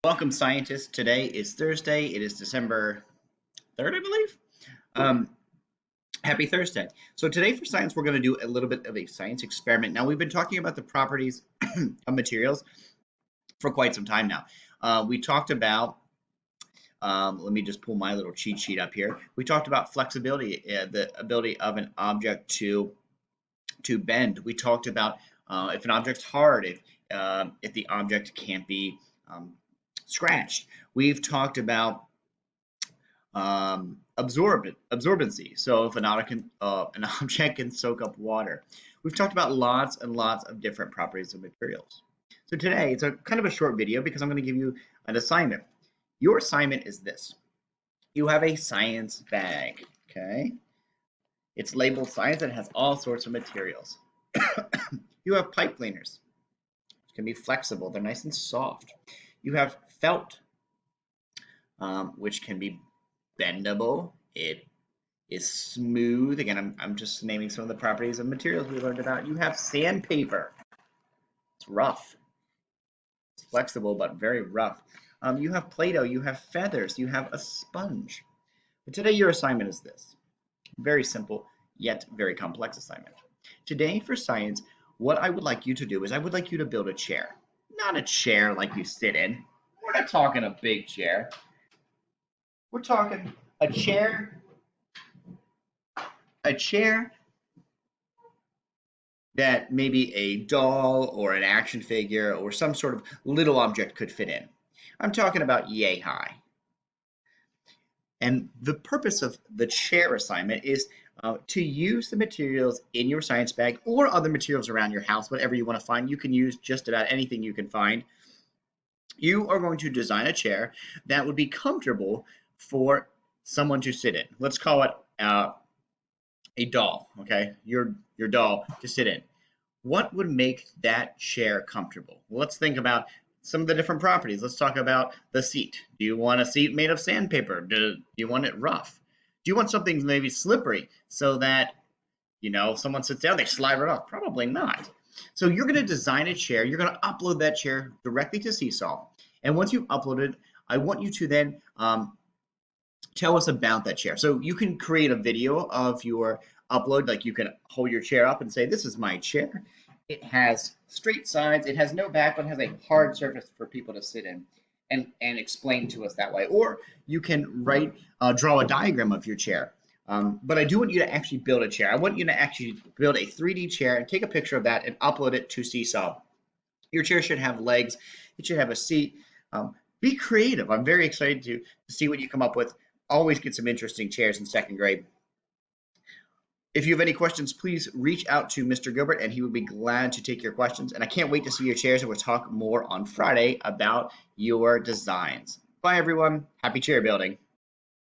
Welcome, scientists. Today is Thursday. It is December 3rd, I believe. Um, Happy Thursday. So today for science, we're going to do a little bit of a science experiment. Now, we've been talking about the properties of materials for quite some time now. We talked about, let me just pull my little cheat sheet up here. We talked about flexibility, the ability of an object to bend. We talked about if an object's hard, if the object can't be scratched. We've talked about absorbency. So if an object can soak up water. We've talked about lots and lots of different properties of materials. So today it's a kind of a short video because I'm going to give you an assignment. Your assignment is this. You have a science bag, okay? It's labeled science and it has all sorts of materials. You have pipe cleaners. It can be flexible. They're nice and soft. You have felt, which can be bendable. It is smooth. Again, I'm just naming some of the properties of materials we learned about. You have sandpaper. It's rough. It's flexible, but very rough. You have Play-Doh. You have feathers. You have a sponge. But today your assignment is this. Very simple, yet very complex assignment. Today for science, what I would like you to do is I would like you to build a chair. Not a chair like you sit in. We're not talking a big chair. We're talking a chair that maybe a doll or an action figure or some sort of little object could fit in. I'm talking about yay high. And the purpose of the chair assignment is to use the materials in your science bag or other materials around your house, whatever you want to find. You can use just about anything you can find. You are going to design a chair that would be comfortable for someone to sit in. Let's call it a doll, okay? Your doll to sit in. What would make that chair comfortable? Well, let's think about some of the different properties. Let's talk about the seat. Do you want a seat made of sandpaper? Do you want it rough? Do you want something maybe slippery so that, someone sits down, they slide right off? Probably not. So you're going to design a chair. You're going to upload that chair directly to Seesaw. And once you've uploaded, I want you to then tell us about that chair. So you can create a video of your upload, like you can hold your chair up and say, this is my chair. It has straight sides, it has no back, but it has a hard surface for people to sit in and explain to us that way. Or you can draw a diagram of your chair. But I do want you to actually build a chair. I want you to actually build a 3D chair and take a picture of that and upload it to Seesaw. Your chair should have legs. It should have a seat. Be creative. I'm very excited to see what you come up with. Always get some interesting chairs in second grade. If you have any questions, please reach out to Mr. Gilbert and he would be glad to take your questions. And I can't wait to see your chairs and we'll talk more on Friday about your designs. Bye everyone. Happy chair building.